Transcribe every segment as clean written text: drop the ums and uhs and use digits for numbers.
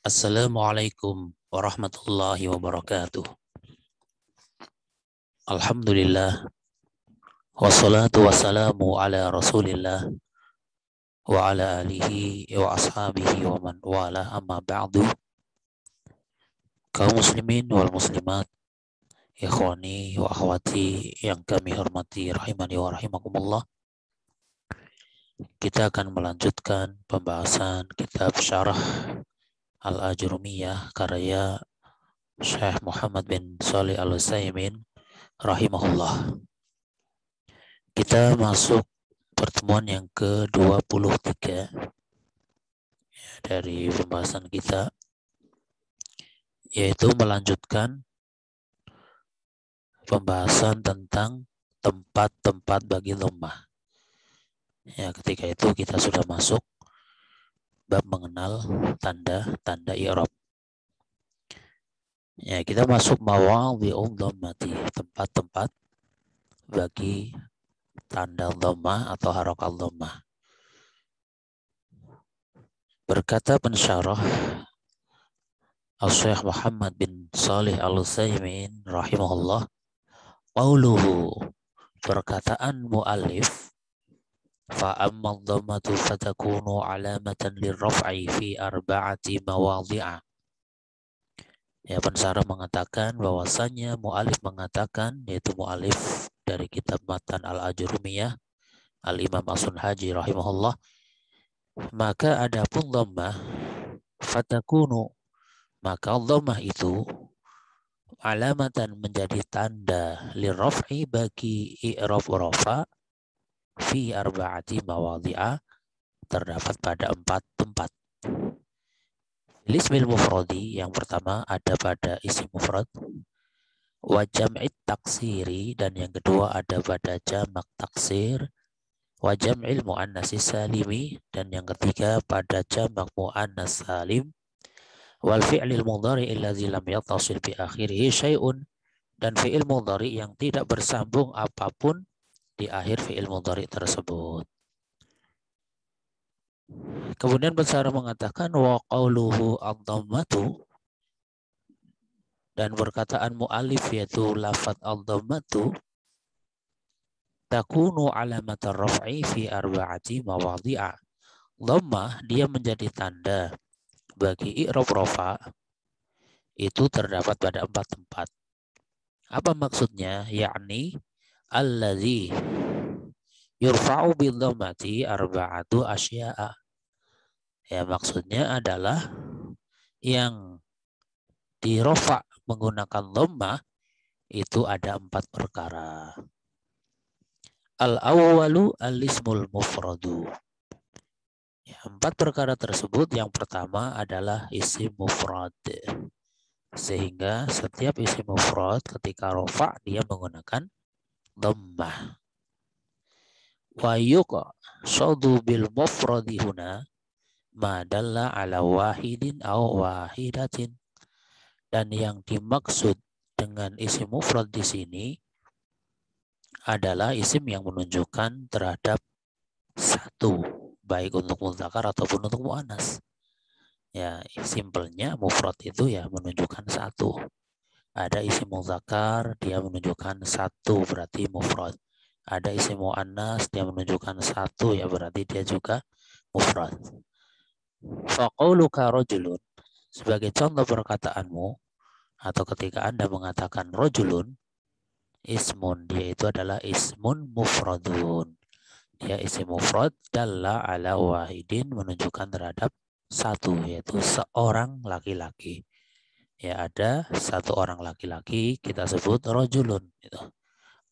Assalamualaikum warahmatullahi wabarakatuh. Alhamdulillah wassalatu wassalamu ala Rasulillah wa ala alihi wa ashabihi wa man wala amma ba'du. Kaum muslimin wal muslimat, ikhwani wa akhwati yang kami hormati rahimani wa rahimakumullah. Kita akan melanjutkan pembahasan kitab Syarah Al-Ajrumiyah karya Syekh Muhammad bin Shalih Al-Utsaimin rahimahullah. Kita masuk pertemuan yang ke-23 dari pembahasan kita, yaitu melanjutkan pembahasan tentang tempat-tempat bagi dhammah. Ya, ketika itu kita sudah masuk bab mengenal tanda-tanda i'rab. Ya, kita masuk mawadhi'udh dhammati, tempat-tempat bagi tanda dhammah atau harokat dhammah. Berkata pensyarah Al-Syekh Muhammad bin Shalih Al-Utsaimin rahimahullah, qauluhu, perkataan muallif, fa amma dhammatu fatakunu alamatan lirraf'i fi arba'ati mawadhi'a. Ya, pensyarah mengatakan bahwasanya muallif mengatakan, yaitu muallif dari kitab Matan Al-Ajrumiyah Al-Imam As-Sunhaji rahimahullah, maka adapun dhammah fatakunu, maka dhammah itu alamatan menjadi tanda lirraf'i bagi i'rab rafa fi arba'ati mawadhi'a, terdapat pada 4 tempat. Ismil mufradi, yang pertama ada pada isim mufrad, wa jam'it taksiri, dan yang kedua ada pada jamak taksir, wa jam'il muannatsi salimi, dan yang ketiga pada jamak muannas salim, wal fi'lil mudhari allazi lam yattasil bi akhirih syai'un, dan fi'il mudhari yang tidak bersambung apapun di akhir fi'il mudhari tersebut. Kemudian pensyarah mengatakan wa qauluhu ad-dhammatu, dan perkataan mu'alif yaitu lafadz ad-dhammatu takunu alamatar raf'i fi arba'ati mawadhi'a. Dhammah dia menjadi tanda bagi i'rab rafa itu terdapat pada 4 tempat. Apa maksudnya? Yakni allazi yurfa'u bil dhammati arba'atu asya'a. Ya, maksudnya adalah yang dirofa menggunakan dhammah itu ada 4 perkara. Al-awwalu al-ismul mufradu. Ya, 4 perkara tersebut, yang pertama adalah isim mufrad. Sehingga setiap isim mufrad ketika rofa dia menggunakan dhammah. Wa yuqsadu bil mufradi huna ma dalla ala wahidin aw wahidatin. Dan yang dimaksud dengan isim mufrad di sini adalah isim yang menunjukkan terhadap satu, baik untuk mudzakar ataupun untuk muannas. Ya, simpelnya mufrad itu ya menunjukkan satu. Ada isim mudzakar, dia menunjukkan satu, berarti mufrad. Ada isim muannas, dia menunjukkan satu, ya berarti dia juga mufrad. Faqauluka rajulun, sebagai contoh perkataanmu, atau ketika Anda mengatakan rajulun, ismun, dia itu adalah ismun mufradun. Dia isim mufrad dalla ala wahidin, menunjukkan terhadap satu, yaitu seorang laki-laki. Ya, ada satu orang laki-laki, kita sebut rajulun gitu.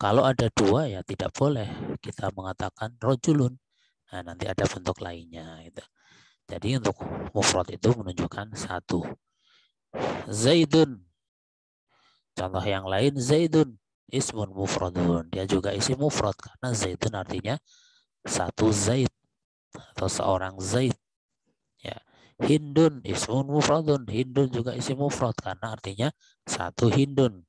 Kalau ada dua ya tidak boleh kita mengatakan rajulun. Nah, nanti ada bentuk lainnya gitu. Jadi untuk mufrad itu menunjukkan satu. Zaidun, contoh yang lain, Zaidun ismun mufradun, dia juga isim mufrad karena Zaidun artinya satu Zaid atau seorang Zaid. Ya. Hindun ismun mufradun, Hindun juga isim mufrad karena artinya satu Hindun.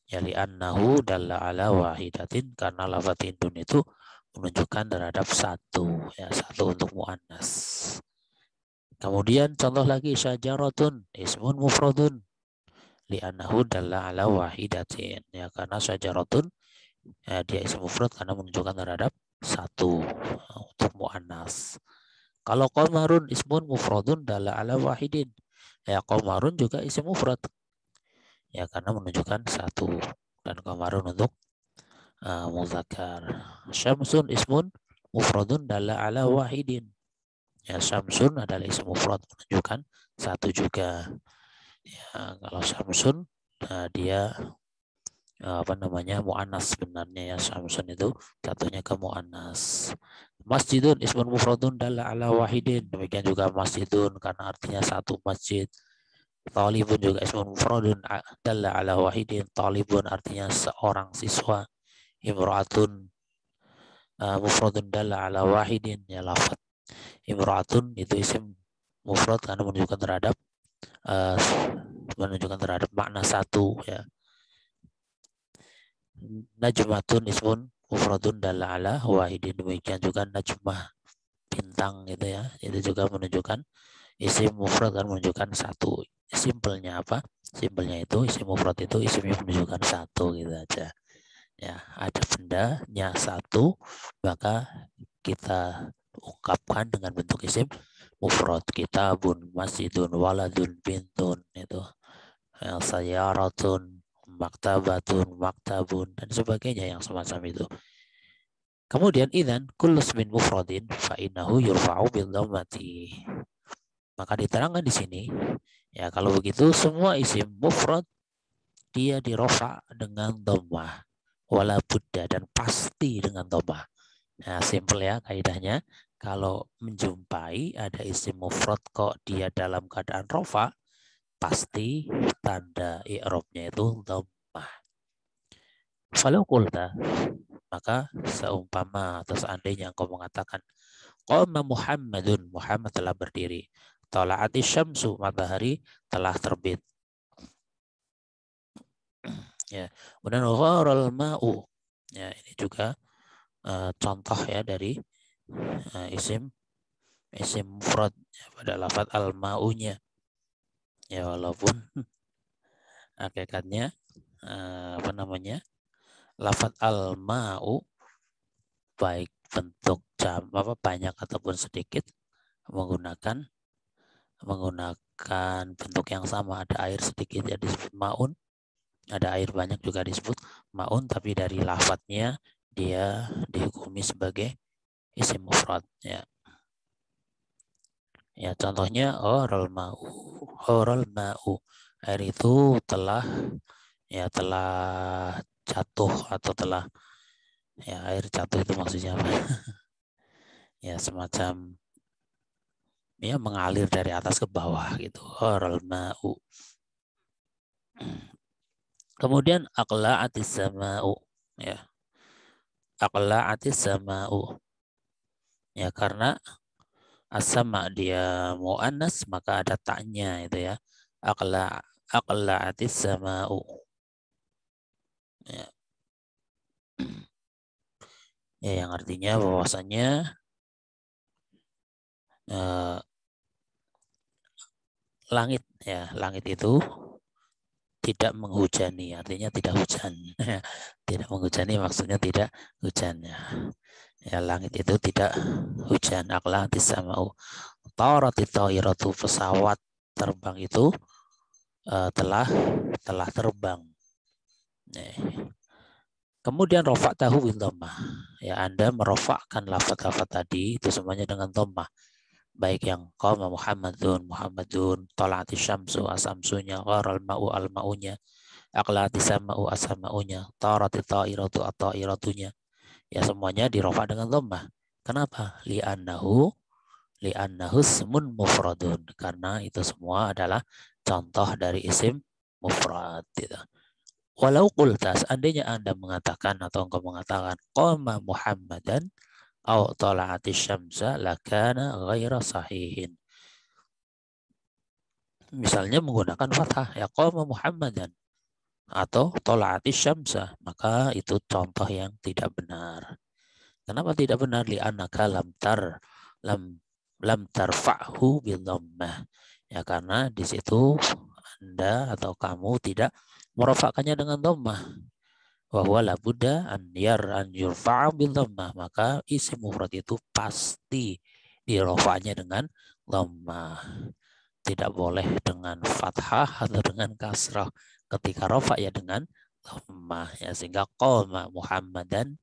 Ya, li'annahu dalla ala wahidatin, karena lafaz Hindun itu menunjukkan terhadap satu, ya, satu untuk muannas. Kemudian contoh lagi syajaratun ismun mufradun li'annahu dalla ala wahidatin. Ya, karena syajaratun ya, dia isim mufrad karena menunjukkan terhadap satu untuk muannas. Kalau qamarun ismun mufradun dalla ala wahidin. Ya, qamarun juga isim mufrad. Ya, karena menunjukkan satu. Dan qamarun untuk muzakkar. Syamsun ismun mufradun dalla ala wahidin. Ya, syamsun adalah isim mufrad menunjukkan satu juga. Ya, kalau syamsun dia apa namanya muannas sebenarnya ya, syamsun itu jatuhnya ke muannas. Masjidun ismun mufradun dalla ala wahidin. Demikian juga masjidun karena artinya satu masjid. Talibun juga ismun mufradun dalla ala wahidin. Talibun artinya seorang siswa. Imra'atun mufradun dalla ala wahidin. Ya, lafaz imra'atun itu isim mufrad karena menunjukkan terhadap makna satu ya. Najmatun ismun mufradun dalla ala wahidin. Demikian juga najmah bintang gitu ya. Itu juga menunjukkan isim mufrad kan menunjukkan satu. Simpelnya apa? Simpelnya itu isim mufrad itu isimnya menunjukkan satu gitu aja. Ya, ada bendanya satu maka kita ungkapkan dengan bentuk isim mufrad. Kitabun, masjidun, waladun, bintun itu. Sayaratun, maktabatun, maktabun dan sebagainya yang semacam itu. Kemudian idzan kullu ismin mufradin fa innahu yurfa'u bil dhammati. Maka diterangkan di sini ya kalau begitu semua isim mufrad dia dirofa dengan dhammah wala budda dan pasti dengan dhammah. Nah, simple ya kaidahnya. Kalau menjumpai ada isim mufrad kok dia dalam keadaan rofa, pasti tanda i'rabnya itu dhammah. Falau qulta, maka seumpama atau seandainya engkau mengatakan qama Muhammadun, Muhammad telah berdiri. Tala'ati syamsu, matahari telah terbit. Ya, kemudian gharal ma'u. Ya, ini juga contoh ya dari isim mufrad ya, pada lafaz al-ma'unya. Ya, walaupun hakikatnya apa namanya? Lafaz al-ma'u baik bentuk banyak ataupun sedikit menggunakan bentuk yang sama. Ada air sedikit ya disebut maun, ada air banyak juga disebut maun, tapi dari lafadznya dia dihukumi sebagai isim mufrad ya. Ya, contohnya oral ma'u, air itu telah jatuh atau telah ya, air jatuh itu maksudnya apa? Ya, semacam ya mengalir dari atas ke bawah gitu. Oral ma'u. Kemudian aqla'atis sama'u ya. Aqla'atis sama'u. Ya, karena as-sama dia muannas maka ada ta'nya itu ya. Aqla'atis sama'u. Ya. Ya, yang artinya bahwasanya langit ya, langit itu tidak menghujani, artinya tidak hujan. Tidak menghujani maksudnya tidak hujan ya. Ya, langit itu tidak hujan. Aqla'atis sama'u. Taratit thairatu, pesawat terbang itu telah terbang. Kemudian rafa'tahu bil dhammah. Ya, Anda merofakkan lafaz-lafaz tadi itu semuanya dengan dhammah. Baik yang qama Muhammadun, tala'ati syamsu, asamsunya, gharal ma'u, al-ma'unya, aqla'ati sama'u, asama'unya, tarati ta'iratu, at-ta'iratunya. Ya, semuanya dirofa dengan dhammah. Kenapa? Li'annahu ismun mufradun. Karena itu semua adalah contoh dari isim mufrad. Gitu. Walau qulta, seandainya Anda mengatakan atau engkau mengatakan qama Muhammadan au tala'ati syamsa lakana ghaira sahihin. Misalnya menggunakan fathah ya qama Muhammadan atau tala'ati syamsa, maka itu contoh yang tidak benar. Kenapa tidak benar? Li'annaka lam lam tarfa'hu bil dhammah. Ya karena di situ Anda atau kamu tidak merofakkannya dengan dhammah. Wa huwa la budda an yurfa'a bil dhammah. Maka isim mufrad itu pasti dirofaknya dengan dhammah. Tidak boleh dengan fathah atau dengan kasrah. Ketika rofa ya dengan dhammah, ya sehingga qoma Muhammadan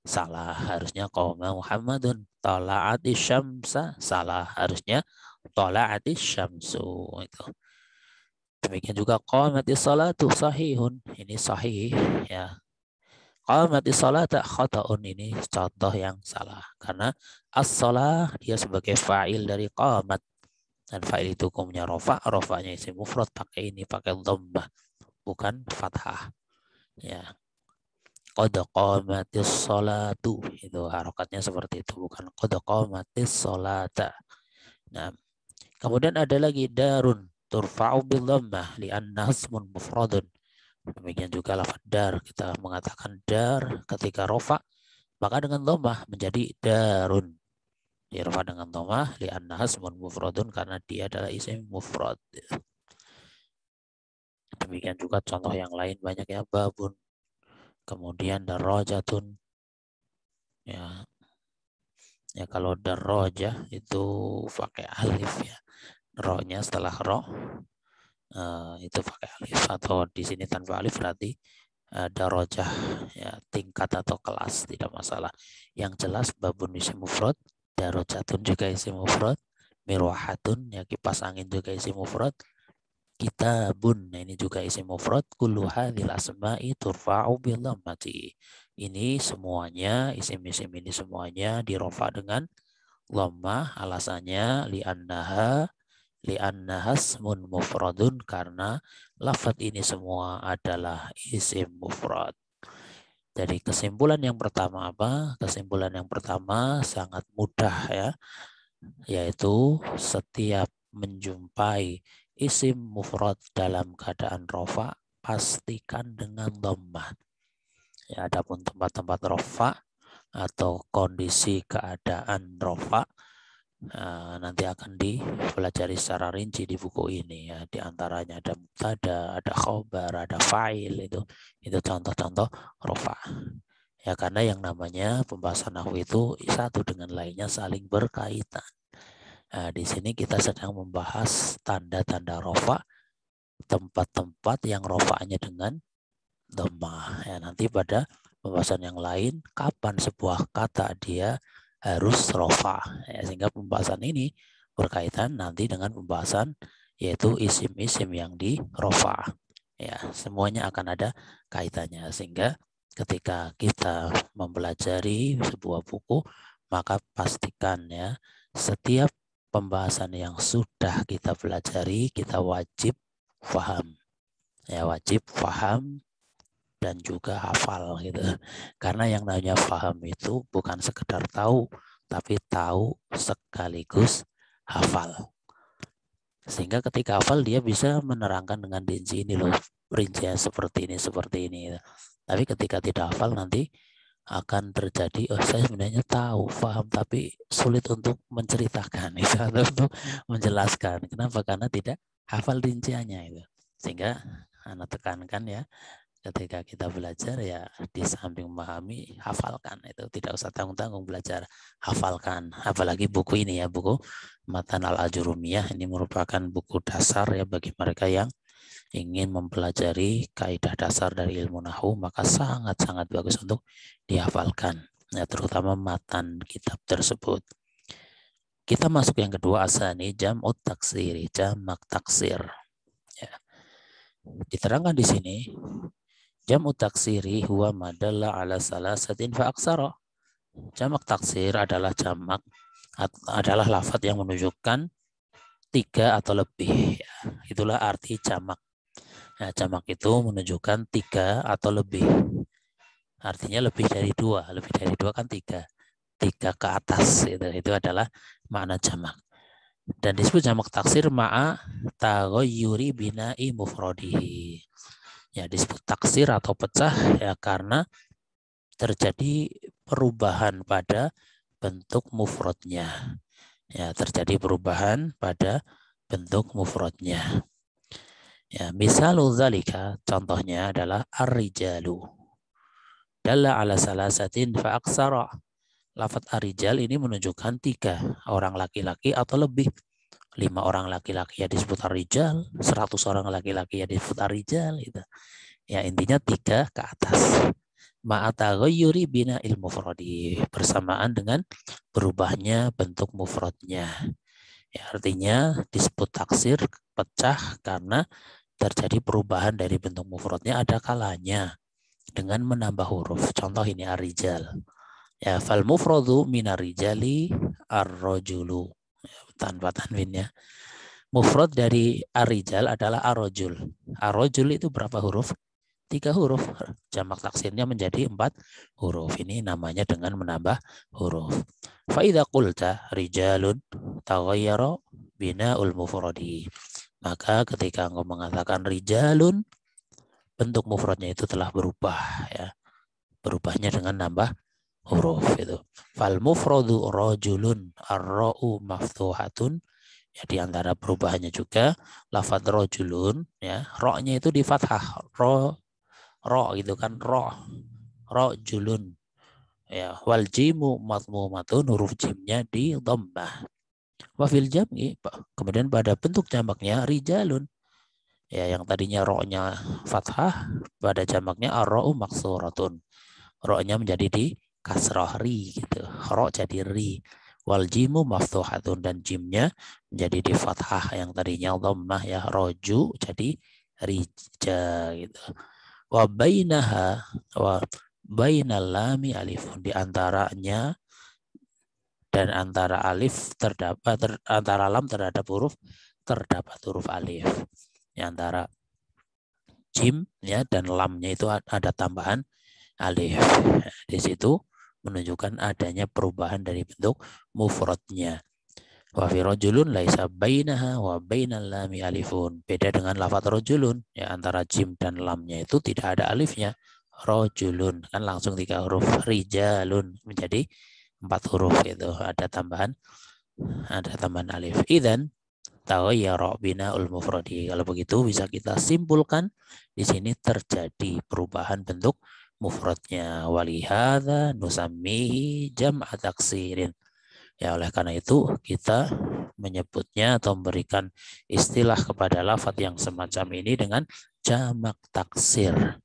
salah, harusnya qoma Muhammadun. Tala'ati syamsa salah, harusnya tala'ati syamsu. Itu. Demikian juga qamatis salatu sahihun, ini sahih ya. Qamatis salata khata'un, ini contoh yang salah karena as-shalah dia sebagai fa'il dari qamat. Dan fa'il itu hukumnya rofa, rofanya isim mufrad pakai ini, pakai dhammah, bukan fathah. Ya, qad qamatis sholatu, itu harokatnya seperti itu, bukan qad qamatis sholata. Nah, kemudian ada lagi darun turfa'u bil dhammah li'annaha ismun mufradun. Demikian juga lafaz dar, kita mengatakan dar ketika rofa maka dengan dhammah menjadi darun. Dirfa dengan dhammah li'annaha ismun mufradun karena dia adalah isim mufrad. Demikian juga contoh yang lain banyak ya, babun, kemudian darajatun. Ya, ya kalau darajah itu pakai alif ya. Ro-nya setelah ro itu pakai alif, atau di sini tanpa alif berarti darajah ya, tingkat atau kelas, tidak masalah. Yang jelas babun isim mufrad, darajatun juga isim mufrad, mirwahatun ya kipas angin juga isim mufrad, kitabun, nah ini juga isim mufrad, kullu hadhil asma'i turfa'u bil dhammati. Ini semuanya, isim-isim ini semuanya dirofa dengan dhammah. Alasannya li'annaha ismun mufradun, karena lafaz ini semua adalah isim mufrad. Jadi kesimpulan yang pertama apa? Kesimpulan yang pertama sangat mudah ya, yaitu setiap menjumpai isim mufrad dalam keadaan rofa pastikan dengan dhammah. Ya, adapun tempat-tempat rofa atau kondisi keadaan rofa nanti akan dipelajari secara rinci di buku ini ya. Di antaranya ada mubtada, ada khobar, ada fa'il, itu contoh-contoh rofa. Ya karena yang namanya pembahasan nahwu itu satu dengan lainnya saling berkaitan. Nah, di sini kita sedang membahas tanda-tanda rofa, tempat-tempat yang rofanya dengan dhammah. Ya, nanti pada pembahasan yang lain, kapan sebuah kata dia harus rofa. Ya, sehingga pembahasan ini berkaitan nanti dengan pembahasan yaitu isim-isim yang di rofa. Ya, semuanya akan ada kaitannya. Sehingga ketika kita mempelajari sebuah buku, maka pastikan ya setiap pembahasan yang sudah kita pelajari kita wajib paham. Ya, wajib paham dan juga hafal gitu. Karena yang namanya paham itu bukan sekedar tahu, tapi tahu sekaligus hafal. Sehingga ketika hafal dia bisa menerangkan dengan rinci, ini loh rincian seperti ini, seperti ini. Tapi ketika tidak hafal nanti akan terjadi, oh saya sebenarnya tahu, paham, tapi sulit untuk menceritakan itu atau untuk menjelaskan. Kenapa? Karena tidak hafal rinciannya itu. Sehingga anak tekankan ya, ketika kita belajar ya di samping memahami, hafalkan. Itu tidak usah tanggung-tanggung belajar, hafalkan. Apalagi buku ini ya, buku Matan al-Ajurumiyah, ini merupakan buku dasar ya bagi mereka yang ingin mempelajari kaidah dasar dari ilmu nahwu, maka sangat-sangat bagus untuk dihafalkan. Ya, terutama matan kitab tersebut. Kita masuk yang kedua, asani jam'ut taksiri, jamak taksir. Ya. Diterangkan di sini, jam'ut taksiri huwa madalla ala salasatin fa aksara. Jamak taksir adalah adalah lafaz yang menunjukkan 3 atau lebih. Ya, itulah arti jamak. Nah, jamak itu menunjukkan 3 atau lebih. Artinya lebih dari 2. Lebih dari 2 kan 3. 3 ke atas. Itu adalah makna jamak. Dan disebut jamak taksir ma'a taghayyuri bina'i mufradihi. Ya, disebut taksir atau pecah ya karena terjadi perubahan pada bentuk mufradnya. Ya, terjadi perubahan pada bentuk mufradnya. Ya, misalul zalika, contohnya adalah ar-rijalu. Dalla ala salasatin fa aksara. Lafaz ar-rijal ini menunjukkan 3 orang laki-laki atau lebih. 5 orang laki-laki ya disebut ar-rijal, 100 orang laki-laki ya disebut ar-rijal gitu. Ya, intinya 3 ke atas. Ma'ataghayyuri bina ilmu mufradi, bersamaan dengan berubahnya bentuk mufradnya. Ya, artinya disebut taksir pecah karena terjadi perubahan dari bentuk mufradnya ada kalanya dengan menambah huruf. Contoh ini ar-rijal. Ya, fal mufradu minar rijali ar-rajulu. Ya, tanpa tanwinnya. Mufrad dari ar-rijal adalah ar-rajul. Ar-rajul itu berapa huruf? 3 huruf. Jamak taksirnya menjadi 4 huruf. Ini namanya dengan menambah huruf. Fa idza qulta rijalun taghayyara bina'ul mufradi. Maka ketika engkau mengatakan rijalun, bentuk mufradnya itu telah berubah ya. Berubahnya dengan nambah huruf itu. Fal mufradu rajulun ar-ra'u maftuhatun. Ya, di antara perubahannya juga lafadz rajulun ya, ro-nya itu di fathah, ro gitu kan, rajulun ya, wal jimu madmumatun, huruf jimnya di dhammah. Wa fil jam'i, kemudian pada bentuk jamaknya rijalun. Ya, yang tadinya ro-nya fathah, pada jamaknya ar-ra'u maksuratun. Ro-nya menjadi di kasrah ri gitu. Ro jadi ri. Wal jimu maftuhatun, dan jimnya menjadi di fathah, yang tadinya dhammah ya, roju jadi rija gitu. Wa bainaha wa bainal lami alifun, di antaranya dan antara alif terdapat antara lam terhadap huruf terdapat huruf alif. Di antara jim ya dan lamnya itu ada tambahan alif. Di situ menunjukkan adanya perubahan dari bentuk mufradnya. Wa fi rajulun laisa bainaha wa bainal lami alifun. Beda dengan lafaz rajulun ya, antara jim dan lamnya itu tidak ada alifnya. Rajulun kan langsung 3 huruf, rijalun menjadi 4 huruf itu, ada tambahan alif. Idzan taghayyara bina'ul mufradi. Kalau begitu bisa kita simpulkan di sini terjadi perubahan bentuk mufradnya. Walihadza nusammihi jam'a taksirin. Ya, oleh karena itu kita menyebutnya atau memberikan istilah kepada lafaz yang semacam ini dengan jamak taksir.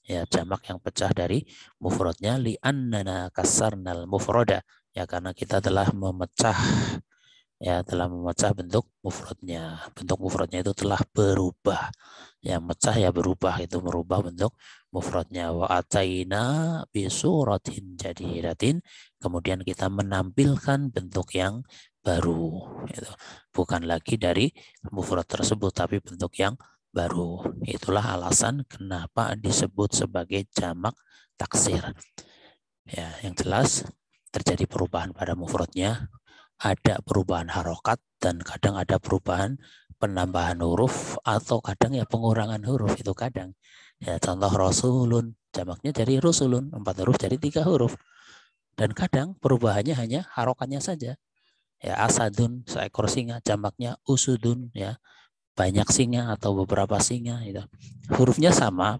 Ya, jamak yang pecah dari mufradnya, li'annana kasarnal mufrada. Ya, karena kita telah memecah bentuk mufradnya. Bentuk mufradnya itu telah berubah. Yang mecah ya berubah, itu merubah bentuk mufradnya. Wa ataina bi suratin jadidatin, kemudian kita menampilkan bentuk yang baru. Gitu. Bukan lagi dari mufrad tersebut, tapi bentuk yang baru. Itulah alasan kenapa disebut sebagai jamak taksir. Ya, yang jelas terjadi perubahan pada mufradnya, ada perubahan harokat, dan kadang ada perubahan penambahan huruf, atau kadang ya pengurangan huruf itu kadang. Ya, contoh rasulun, jamaknya jadi rusulun, 4 huruf jadi 3 huruf. Dan kadang perubahannya hanya harokatnya saja. Ya, asadun, seekor singa, jamaknya usudun ya, banyak singa atau beberapa singa gitu. Hurufnya sama,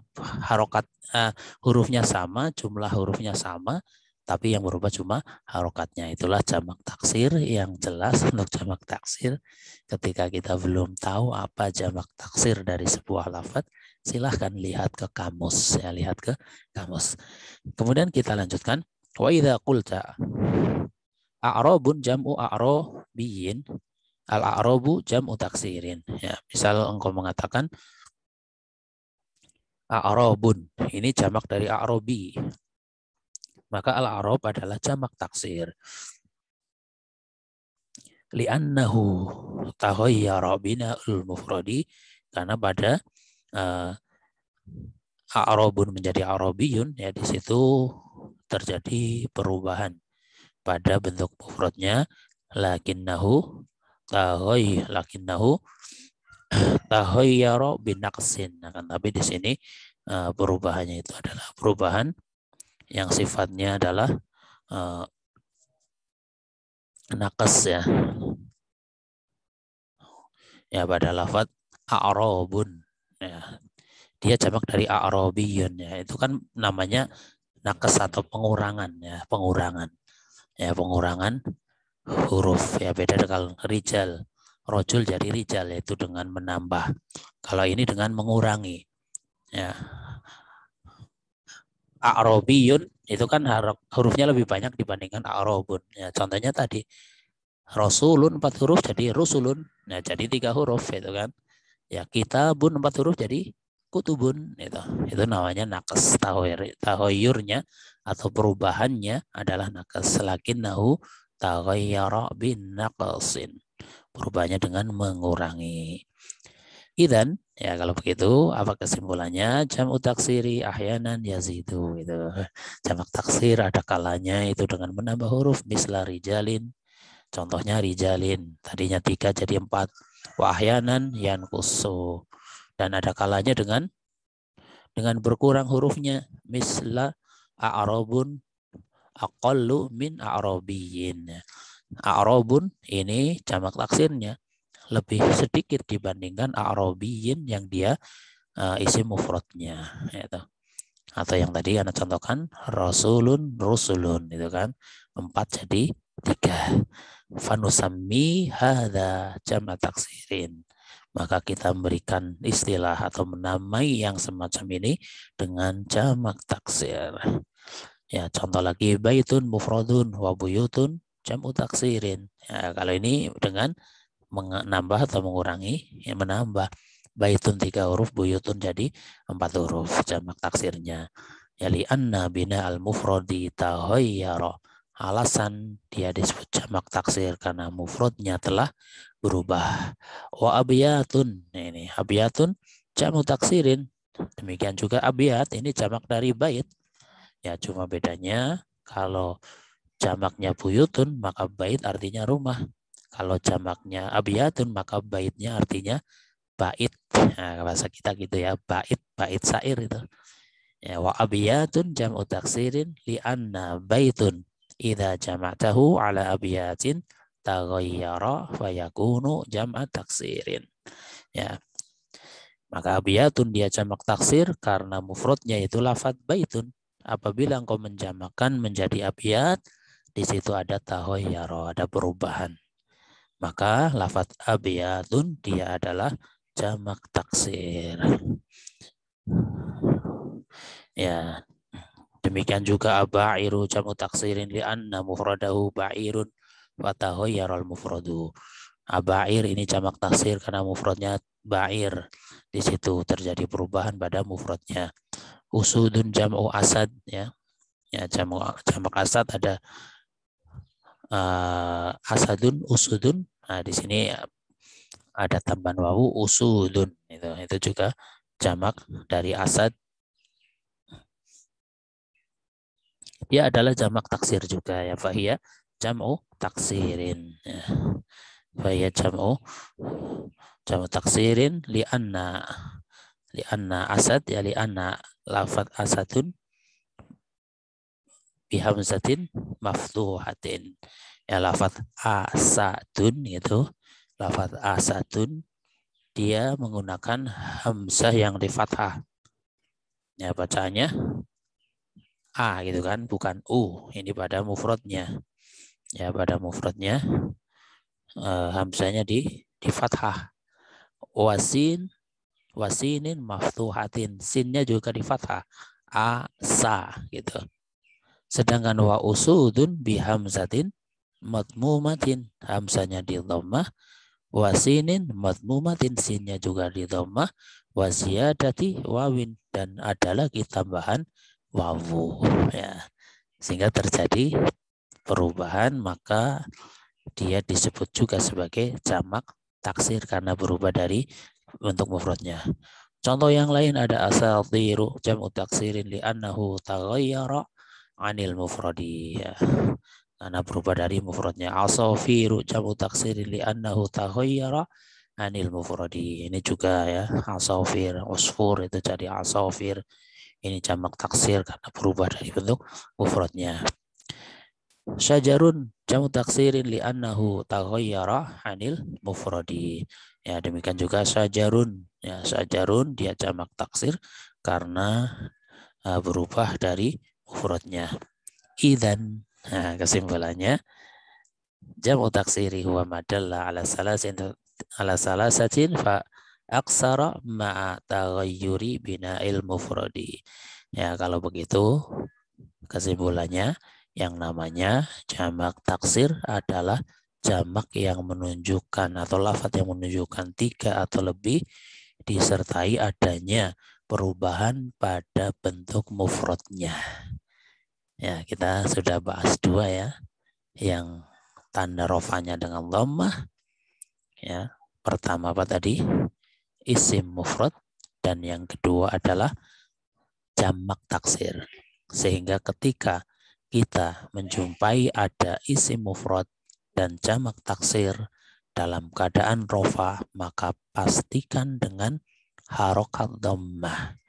hurufnya sama, jumlah hurufnya sama, tapi yang berubah cuma harokatnya. Itulah jamak taksir. Yang jelas untuk jamak taksir, ketika kita belum tahu apa jamak taksir dari sebuah lafaz, silahkan lihat ke kamus ya, lihat ke kamus. Kemudian kita lanjutkan. Wa idza qulta a'rabun jam'u a'rabiyin, al-a'rabu jam'u taksirin. Ya, misal engkau mengatakan a'rabun, ini jamak dari a'rabi, maka al-a'rab adalah jamak taksir. Li'annahu taghayyara bina'ul mufradi, karena pada a'rabun menjadi a'rabiyun ya, di situ terjadi perubahan pada bentuk mufradnya. Lakinnahu tahayyara binaqsin. Akan tapi di sini perubahannya itu adalah perubahan yang sifatnya adalah nakes ya. Ya pada lafaz a'rabun ya. Dia jamak dari a'rabiyun ya. Itu kan namanya nakes atau pengurangan ya, pengurangan. Ya, pengurangan huruf ya, beda dengan rijal. Rojul jadi rijal yaitu dengan menambah. Kalau ini dengan mengurangi. Ya. A'rabiyun itu kan hurufnya lebih banyak dibandingkan a'rabun. Ya, contohnya tadi Rasulun 4 huruf jadi rusulun. Nah, jadi 3 huruf itu kan. Ya, kitabun 4 huruf jadi kutubun itu. Itu namanya nakes. Tahoyurnya atau perubahannya adalah nakes. Lakinnahu taghayyara bin naqsin. Perubahannya dengan mengurangi. Idan, ya kalau begitu apa kesimpulannya? Jam'u taksiri ahyanan yazidu itu. Jamak taksir ada kalanya itu dengan menambah huruf misla rijalin. Contohnya rijalin, tadinya 3 jadi 4. Wa ahyanan yanqusu. Dan ada kalanya dengan berkurang hurufnya misla a'rabun aqallu min a'rabiyin. A'rabun ini jamak taksirnya lebih sedikit dibandingkan a'rabiyin yang dia isim mufradnya itu. Atau yang tadi Anda contohkan rasulun rusulun itu kan 4 jadi 3. Fanusammi hadza jama' taksirin. Maka kita memberikan istilah atau menamai yang semacam ini dengan jamak taksir. Ya, contoh lagi baitun mufradun wa buyutun jam'u taksirin. Ya, kalau ini dengan menambah atau mengurangi, ya menambah. Baitun 3 huruf, buyutun jadi 4 huruf jamak taksirnya. Ya li'anna bina al-mufradi tahayyara. Alasan dia disebut jamak taksir karena mufradnya telah berubah. Wa abiyatun. Nah, ini abiyatun jamak taksirin. Demikian juga abiyat ini jamak dari bait. Ya cuma bedanya kalau jamaknya buyutun maka bait artinya rumah. Kalau jamaknya abiyatun maka baitnya artinya bait. Nah, bahasa kita gitu ya, bait syair itu. Ya, wa abiyatun jam'u taksirin li'anna baitun idza jama'tahu ala abiyatin taghayyara wa yakunu jam'a taksirin. Ya. Maka abiyatun dia jamak taksir karena mufradnya itu lafadz baitun. Apabila engkau menjamakkan menjadi abiyat, di situ ada taghayyara, ada perubahan. Maka lafadz abiyatun dia adalah jamak taksir. Ya, demikian juga aba'iru jamu taksirin li'anna mufradahu ba'irun wa tahoyyaral mufradu. Aba'ir ini jamak taksir karena mufradnya ba'ir. Di situ terjadi perubahan pada mufradnya. Usudun jam'u asad ya. Ya, jamak asad ada asadun, usudun. Nah, di sini ada tambahan wawu usudun. Itu juga jamak dari asad. Dia adalah jamak taksir juga ya. Fahiyya jam'u taksirin. Ya. Fahiyya jam'u taksirin li'anna asad ya li'anna lafad asadun bihamzatin maftuhatin. Ya lafad asadun itu lafad asadun dia menggunakan hamzah yang di fathah. Ya bacaannya A gitu kan, bukan U. Ini pada mufradnya. Ya pada mufradnya hamzahnya di fathah. Wasinin maftuhatin. Sinnya juga di fathah. Asa gitu. Sedangkan wa usudun bi hamzatin madmumatin. Hamzahnya di dhammah. Wasinin madmumatin. Sinnya juga di dhammah. Wasiyadati wawin. Dan ada lagi tambahan wawu ya, sehingga terjadi perubahan, maka dia disebut juga sebagai jamak taksir karena berubah dari bentuk mufradnya. Contoh yang lain ada asatiru jam'u taksirin li'annahu taghayyara 'anil mufradi ya, karena berubah dari mufradnya. Asafiru jam'u taksirin li'annahu taghayyara 'anil mufradi. Ini juga ya, asafir, usfur itu jadi asafir. Ini jamak taksir karena berubah dari bentuk mufradnya. Syajarun jamu taksirin li'annahu taghayyara anil mufradi. Ya, demikian juga syajarun. Ya, syajarun dia jamak taksir karena berubah dari mufradnya. Idzan, nah, kesimpulannya jamu taksiri huwa madalla ala salasatin fa aksara ma'a taghayyuri bina'il mufradi. Ya, kalau begitu kesimpulannya yang namanya jamak taksir adalah jamak yang menunjukkan atau lafadz yang menunjukkan 3 atau lebih disertai adanya perubahan pada bentuk mufradnya. Ya, kita sudah bahas 2 ya. Yang tanda rofanya dengan dhammah. Ya, pertama apa tadi? Isim mufrad, dan yang kedua adalah jamak taksir. Sehingga ketika kita menjumpai ada isim mufrad dan jamak taksir dalam keadaan rofa, maka pastikan dengan harokat dhammah.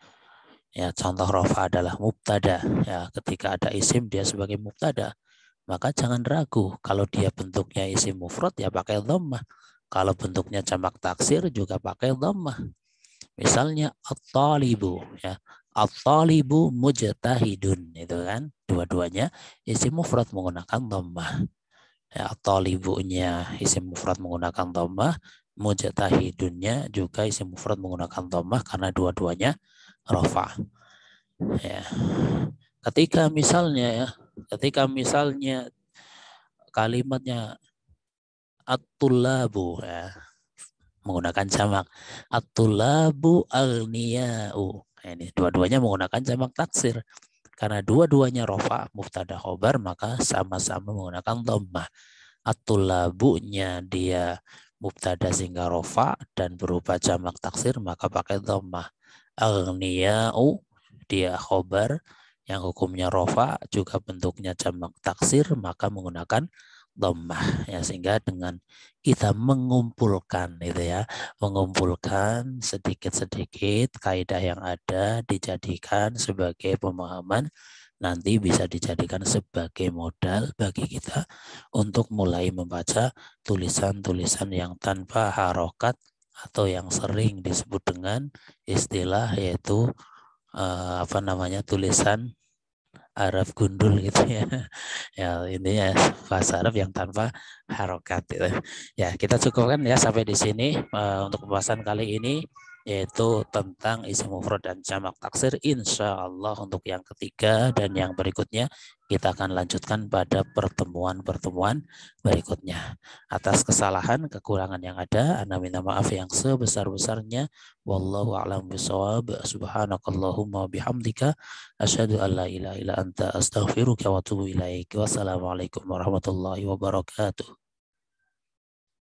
Ya, contoh rofa adalah mubtada. Ya, ketika ada isim dia sebagai mubtada, maka jangan ragu kalau dia bentuknya isim mufrad ya pakai dhammah. Kalau bentuknya jamak taksir juga pakai dhammah. Misalnya at-talibu, ya. At-talibu mujtahidun, itu kan dua-duanya isim mufrad menggunakan dhammah. Ya, at-talibunya isim mufrad menggunakan dhammah, mujtahidunnya juga isim mufrad menggunakan dhammah karena dua-duanya rafa. Ya. Ketika misalnya kalimatnya at-tullabu, ya, menggunakan jamak. At-tullabu aghniya'u. Nah, ini dua-duanya menggunakan jamak taksir. Karena dua-duanya rofa, mubtada khobar, maka sama-sama menggunakan dhammah. At-tullabunya dia mubtada sehingga rofa dan berupa jamak taksir, maka pakai dhammah. Aghniya'u dia khobar yang hukumnya rofa juga bentuknya jamak taksir, maka menggunakan dhammah, ya, sehingga dengan kita mengumpulkan sedikit-sedikit kaidah yang ada dijadikan sebagai pemahaman, nanti bisa dijadikan sebagai modal bagi kita untuk mulai membaca tulisan-tulisan yang tanpa harokat atau yang sering disebut dengan istilah yaitu tulisan Arab gundul gitu ya. Ya, ini ya bahasa Arab yang tanpa harokat gitu. Ya, kita cukupkan ya sampai di sini untuk pembahasan kali ini, yaitu tentang isim mufrad dan jamak taksir. Insya Allah untuk yang ketiga dan yang berikutnya kita akan lanjutkan pada pertemuan-pertemuan berikutnya. Atas kesalahan, kekurangan yang ada, ana minta maaf yang sebesar-besarnya. Wallahu a'lam bishawab. Subhanakallahumma bihamdika asyhadu an la ilaha illa anta astaghfiruka wa atubu ilaik. Wassalamualaikum warahmatullahi wabarakatuh.